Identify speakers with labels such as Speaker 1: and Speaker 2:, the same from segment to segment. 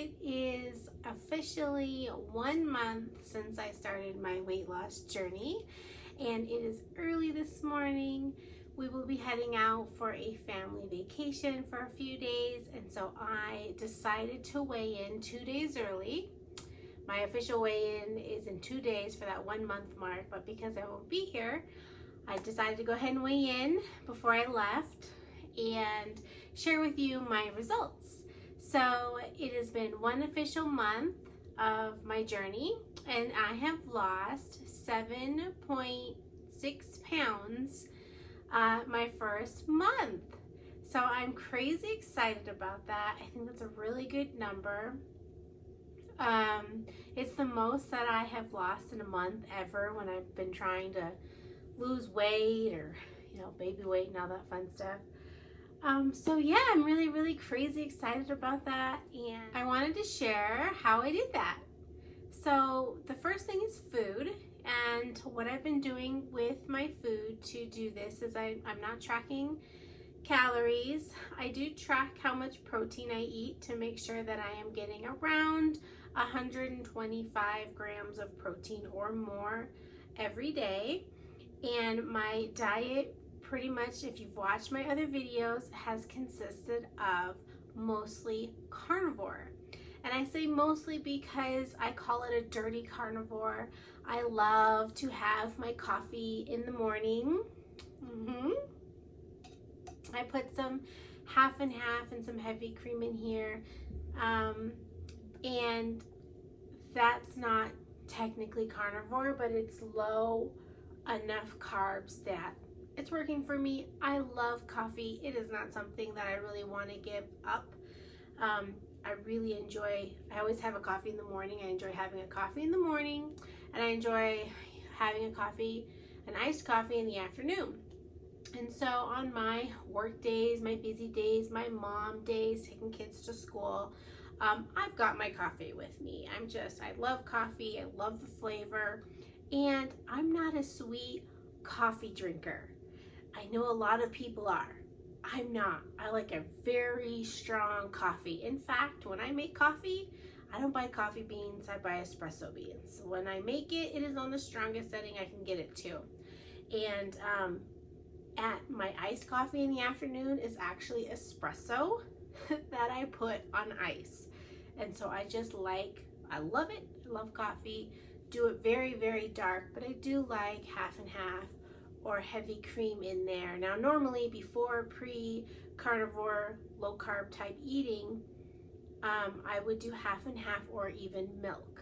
Speaker 1: It is officially 1 month since I started my weight loss journey, and it is early this morning. We will be heading out for a family vacation for a few days, and so I decided to weigh in 2 days early. My official weigh-in is in 2 days for that 1 month mark, but because I won't be here, I decided to go ahead and weigh in before I left and share with you my results. So it has been 1 official month of my journey, and I have lost 7.6 pounds my first month. So I'm crazy excited about that. I think that's a really good number. It's the most that I have lost in a month ever when I've been trying to lose weight or, baby weight and all that fun stuff. So yeah, I'm really crazy excited about that, and I wanted to share how I did that. So the first thing is food, and what I've been doing with my food to do this is I'm not tracking calories. I do track how much protein I eat to make sure that I am getting around 125 grams of protein or more every day. And my diet, pretty much, if you've watched my other videos, has consisted of mostly carnivore. And I say mostly because I call it a dirty carnivore. I love to have my coffee in the morning. I put some half and half and some heavy cream in here. And that's not technically carnivore, but it's low enough carbs that it's working for me. I love coffee. It is not something that I really want to give up. I really enjoy, I always have a coffee in the morning. I enjoy having a coffee in the morning, and I enjoy having an iced coffee in the afternoon. And so on my work days, my busy days, my mom days, taking kids to school, I've got my coffee with me. I love coffee. I love the flavor, and I'm not a sweet coffee drinker. I know a lot of people are. I'm not. I like a very strong coffee. In fact, when I make coffee, I don't buy coffee beans, I buy espresso beans. When I make it, it is on the strongest setting I can get it to. And at my iced coffee in the afternoon is actually espresso that I put on ice. And so I love it. I love coffee. Do it very dark, but I do like half and half or heavy cream in there. Now, normally before pre-carnivore, low carb type eating, I would do half and half or even milk.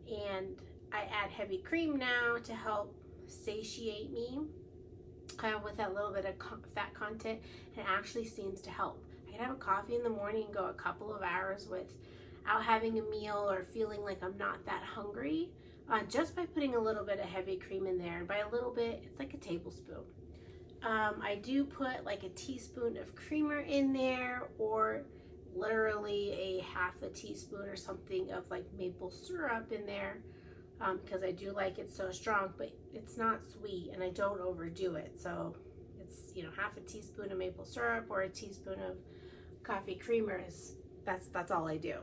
Speaker 1: And I add heavy cream now to help satiate me with that little bit of fat content, and it actually seems to help. I can have a coffee in the morning and go a couple of hours without having a meal or feeling like I'm not that hungry, just by putting a little bit of heavy cream in there. And by a little bit, it's like a tablespoon. I do put like a teaspoon of creamer in there, or literally a half a teaspoon or something of like maple syrup in there, because I do like it so strong, but it's not sweet and I don't overdo it. So it's, half a teaspoon of maple syrup or a teaspoon of coffee creamer. That's all I do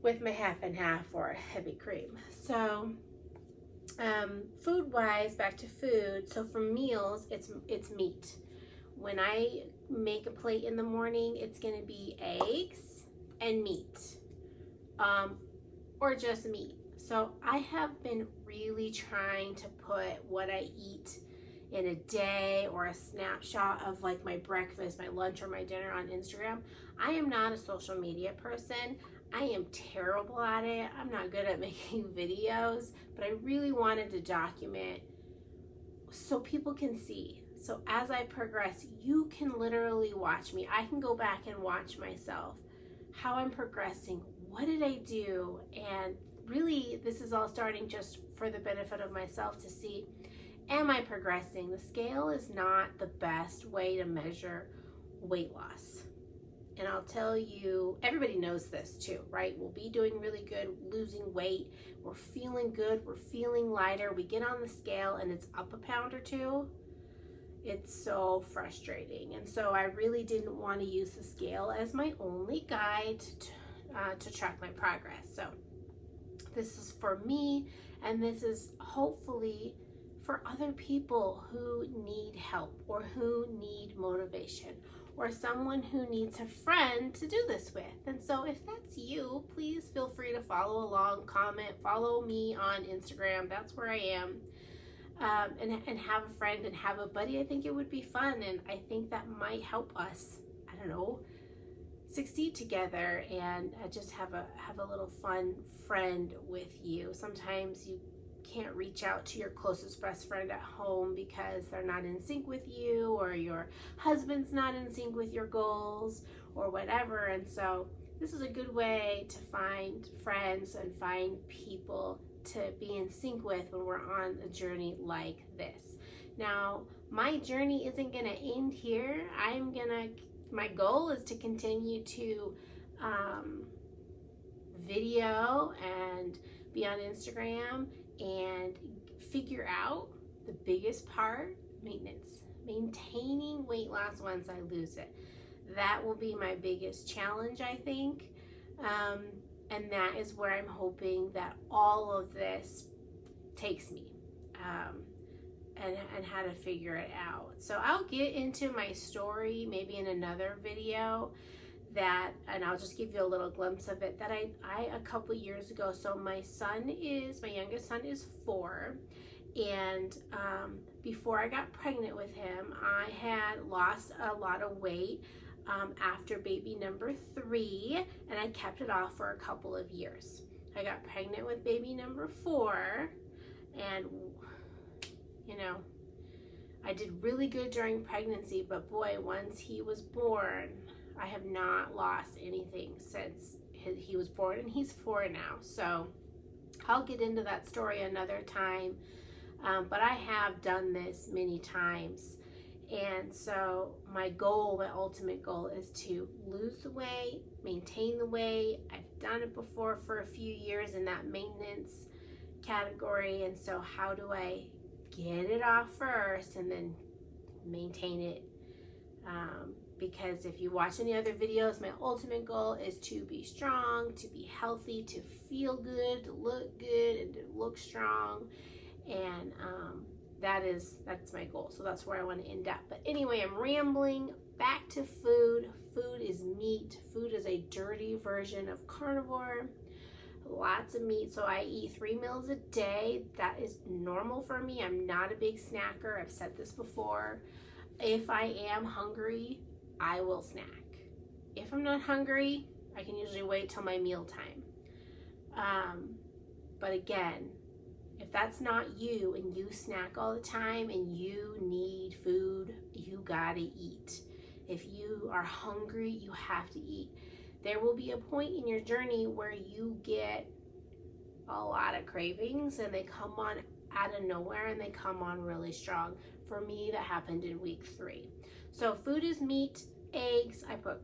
Speaker 1: with my half and half or heavy cream. So food wise, back to food. So for meals, it's meat. When I make a plate in the morning, it's gonna be eggs and meat, or just meat. So I have been really trying to put what I eat in a day or a snapshot of like my breakfast, my lunch, or my dinner on Instagram. I am not a social media person. I am terrible at it. I'm not good at making videos, but I really wanted to document so people can see. So as I progress, you can literally watch me. I can go back and watch myself, how I'm progressing. What did I do? And really, this is all starting just for the benefit of myself to see, am I progressing? The scale is not the best way to measure weight loss. And I'll tell you, everybody knows this too, right? We'll be doing really good, losing weight. We're feeling good. We're feeling lighter. We get on the scale and it's up a pound or two. It's so frustrating. And so I really didn't want to use the scale as my only guide to track my progress. So this is for me, and this is hopefully for other people who need help or who need motivation or someone who needs a friend to do this with. And so if that's you, please feel free to follow along, comment, follow me on Instagram. That's where I am. And have a friend and have a buddy. I think it would be fun, and I think that might help us, I don't know, succeed together and just have a little fun friend with you. Sometimes you can't reach out to your closest best friend at home because they're not in sync with you, or your husband's not in sync with your goals or whatever. And so this is a good way to find friends and find people to be in sync with when we're on a journey like this. Now, my journey isn't gonna end here. My goal is to continue to video and be on Instagram and figure out the biggest part: maintenance. Maintaining weight loss once I lose it. That will be my biggest challenge, I think. And that is where I'm hoping that all of this takes me, and how to figure it out. So I'll get into my story maybe in another video, and I'll just give you a little glimpse of it, that I a couple years ago. So my youngest son is 4, and before I got pregnant with him, I had lost a lot of weight after baby number 3, and I kept it off for a couple of years. I got pregnant with baby number 4, and I did really good during pregnancy, but boy, once he was born, I have not lost anything since he was born, and he's 4 now. So I'll get into that story another time, but I have done this many times. And so my ultimate goal is to lose the weight, maintain the weight. I've done it before for a few years in that maintenance category. And so how do I get it off first and then maintain it? Because if you watch any other videos, my ultimate goal is to be strong, to be healthy, to feel good, to look good, and to look strong. And that's my goal. So that's where I want to end up. But anyway, I'm rambling. Back to food. Food is meat. Food is a dirty version of carnivore. Lots of meat. So I eat 3 meals a day. That is normal for me. I'm not a big snacker. I've said this before. If I am hungry, I will snack. If I'm not hungry, I can usually wait till my meal time. But again, if that's not you and you snack all the time and you need food, you gotta eat. If you are hungry, you have to eat. There will be a point in your journey where you get a lot of cravings and they come on out of nowhere and they come on really strong. For me, that happened in week 3. So food is meat, eggs. I put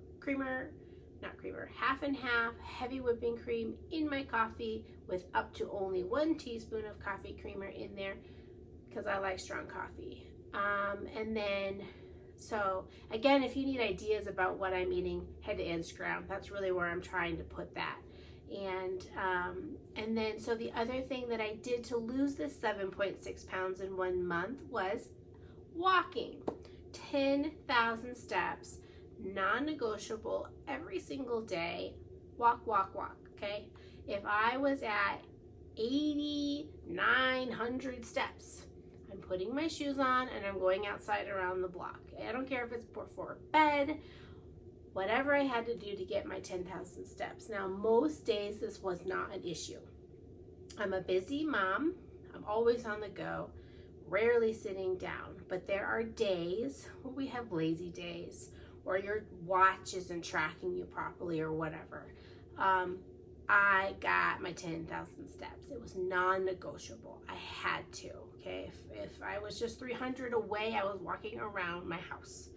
Speaker 1: half and half heavy whipping cream in my coffee with up to only 1 teaspoon of coffee creamer in there because I like strong coffee. And then, so again, if you need ideas about what I'm eating, head to Instagram. That's really where I'm trying to put that. And then, so the other thing that I did to lose the 7.6 pounds in 1 month was walking. 10,000 steps, non-negotiable, every single day. Walk, okay? If I was at 8,900 steps, I'm putting my shoes on and I'm going outside around the block. I don't care if it's before bed, whatever I had to do to get my 10,000 steps. Now, most days this was not an issue. I'm a busy mom. I'm always on the go, rarely sitting down. But there are days where we have lazy days, or your watch isn't tracking you properly or whatever. I got my 10,000 steps. It was non-negotiable. I had to, okay? If I was just 300 away, I was walking around my house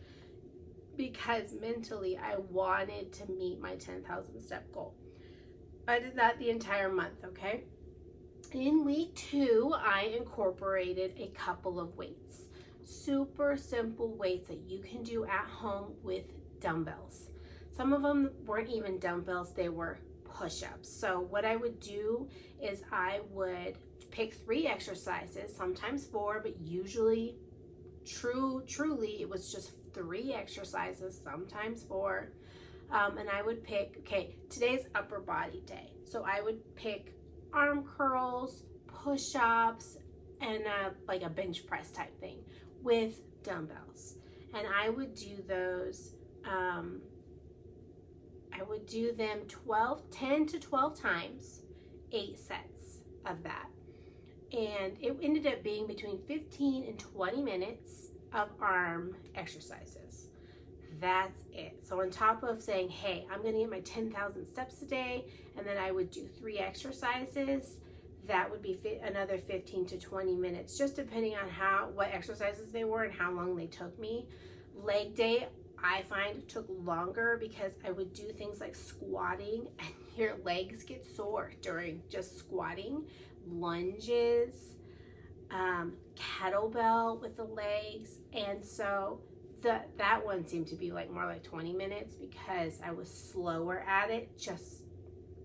Speaker 1: because mentally I wanted to meet my 10,000 step goal. I did that the entire month, okay? In week 2, I incorporated a couple of weights. Super simple weights that you can do at home with dumbbells. Some of them weren't even dumbbells, they were push-ups. So what I would do is I would pick 3 exercises, sometimes 4, but usually truly it was just 3 exercises, sometimes 4. And I would pick, okay, today's upper body day. So I would pick arm curls, push-ups, and like a bench press type thing with dumbbells. And I would do those, I would do them 10 to 12 times, 8 sets of that. And it ended up being between 15 and 20 minutes of arm exercises. That's it. So on top of saying, hey, I'm gonna get my 10,000 steps a day, and then I would do 3 exercises, that would be another 15 to 20 minutes, just depending on what exercises they were and how long they took me. Leg day, I find took longer because I would do things like squatting, and your legs get sore during just squatting, lunges, kettlebell with the legs, and so that one seemed to be more like 20 minutes because I was slower at it, just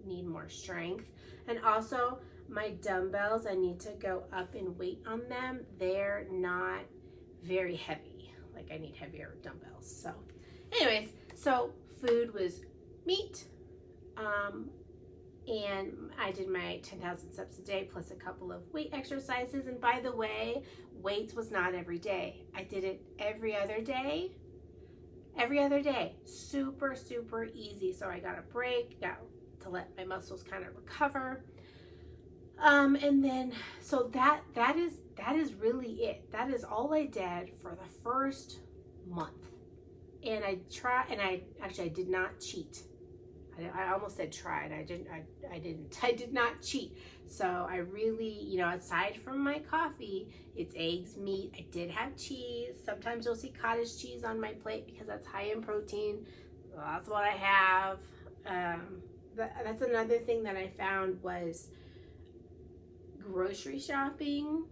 Speaker 1: need more strength. And also my dumbbells, I need to go up in weight on them. They're not very heavy. Like I need heavier dumbbells. So anyways, so food was meat, and I did my 10,000 steps a day plus a couple of weight exercises. And by the way, weights was not every day. I did it every other day. Super, super easy. So I got a break, got to let my muscles kind of recover. And then, so that is really it. That is all I did for the first month. And I did not cheat. I almost said tried. I did not cheat. So I really, aside from my coffee, it's eggs, meat. I did have cheese. Sometimes you'll see cottage cheese on my plate because that's high in protein. So that's what I have. That's another thing that I found was grocery shopping.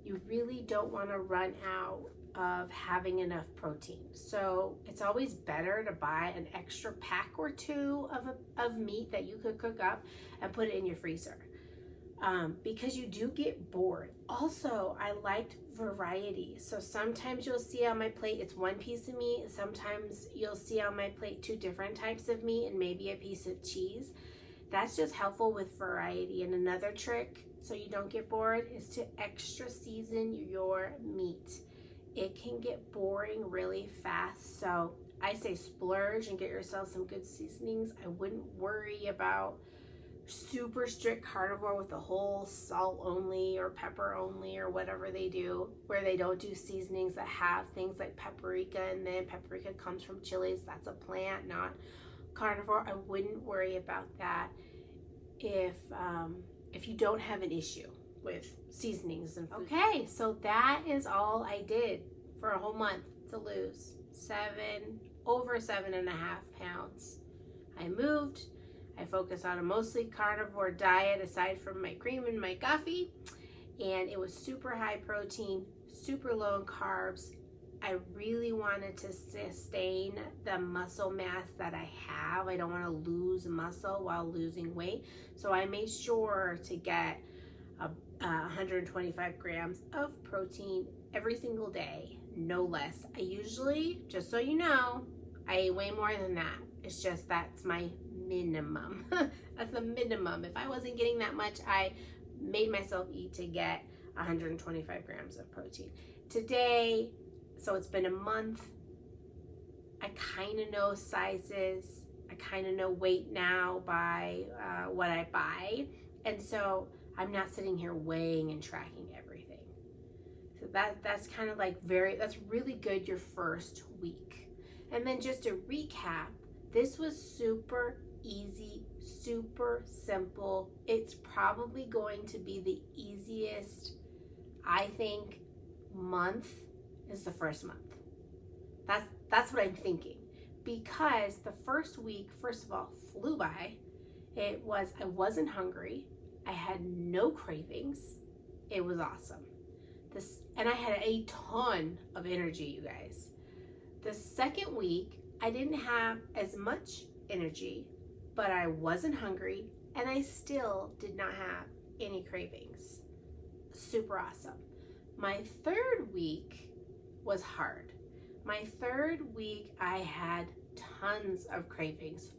Speaker 1: You really don't want to run out of having enough protein. So it's always better to buy an extra pack or 2 of meat that you could cook up and put it in your freezer, because you do get bored. Also, I liked variety. So sometimes you'll see on my plate it's 1 piece of meat. Sometimes you'll see on my plate 2 different types of meat and maybe a piece of cheese. That's just helpful with variety. And another trick, so you don't get bored, is to extra season your meat. It can get boring really fast, so I say splurge and get yourself some good seasonings. I wouldn't worry about super strict carnivore with the whole salt only or pepper only or whatever they do, where they don't do seasonings that have things like paprika, and then paprika comes from chilies. That's a plant, not carnivore. I wouldn't worry about that if you don't have an issue with seasonings and food. Okay, so that is all I did for a whole month to lose over 7.5 pounds. I moved. I focused on a mostly carnivore diet aside from my cream and my coffee, and it was super high protein, super low in carbs. I really wanted to sustain the muscle mass that I have. I don't want to lose muscle while losing weight, so I made sure to get 125 grams of protein every single day, no less. I usually, just so you know, I eat way more than that. It's just that's my minimum. That's the minimum. If I wasn't getting that much, I made myself eat to get 125 grams of protein. Today, so it's been a month, I kind of know sizes. I kind of know weight now by what I buy. And so I'm not sitting here weighing and tracking everything. So that's kind of that's really good your first week. And then just to recap, this was super easy, super simple. It's probably going to be the easiest, I think, month is the first month. That's what I'm thinking. Because the first week, first of all, flew by. I wasn't hungry. I had no cravings. It was awesome. And I had a ton of energy, you guys. The second week, I didn't have as much energy, but I wasn't hungry and I still did not have any cravings. Super awesome. My third week was hard. My third week, I had tons of cravings,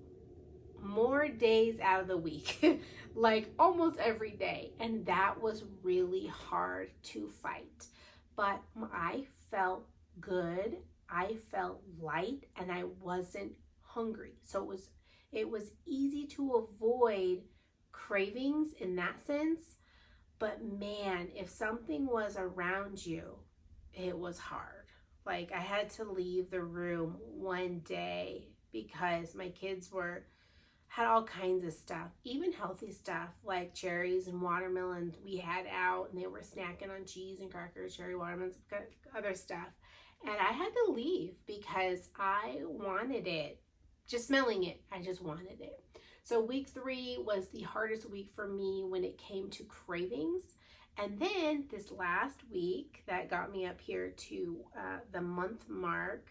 Speaker 1: more days out of the week, like almost every day. And that was really hard to fight. But I felt good. I felt light and I wasn't hungry. So it was easy to avoid cravings in that sense. But man, if something was around you, it was hard. Like I had to leave the room one day because my kids had all kinds of stuff, even healthy stuff like cherries and watermelons we had out, and they were snacking on cheese and crackers, cherry watermelons, other stuff. And I had to leave because I wanted it. Just smelling it, I just wanted it. So week 3 was the hardest week for me when it came to cravings. And then this last week that got me up here to the month mark,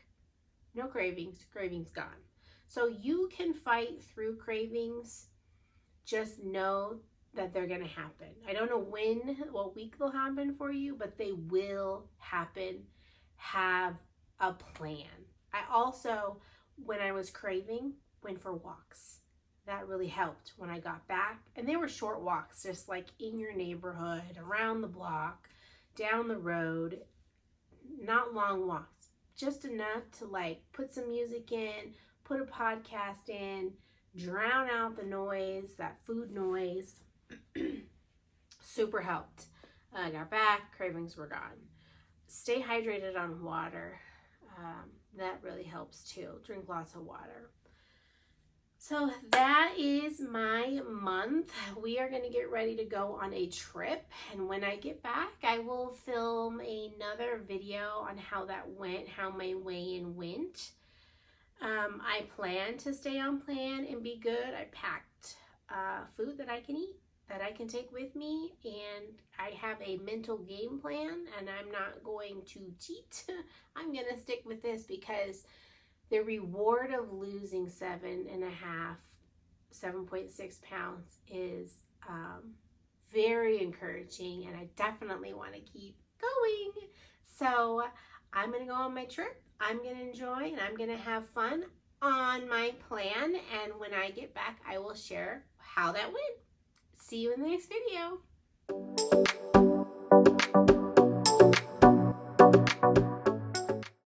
Speaker 1: no cravings, cravings gone. So you can fight through cravings. Just know that they're going to happen. I don't know what week they'll happen for you, but they will happen. Have a plan. I also, when I was craving, went for walks. That really helped when I got back. And they were short walks, just like in your neighborhood, around the block, down the road. Not long walks, just enough to like put some music in, put a podcast in, drown out the noise, that food noise. Super helped. I got back, cravings were gone. Stay hydrated on water. That really helps too. Drink lots of water. So that is my month. We are going to get ready to go on a trip. And when I get back, I will film another video on how that went, how my weigh-in went. I plan to stay on plan and be good. I packed food that I can eat, that I can take with me. And I have a mental game plan, and I'm not going to cheat. I'm going to stick with this because the reward of losing 7.6 pounds is very encouraging, and I definitely want to keep going. So I'm going to go on my trip. I'm going to enjoy, and I'm going to have fun on my plan. And when I get back, I will share how that went. See you in the next video.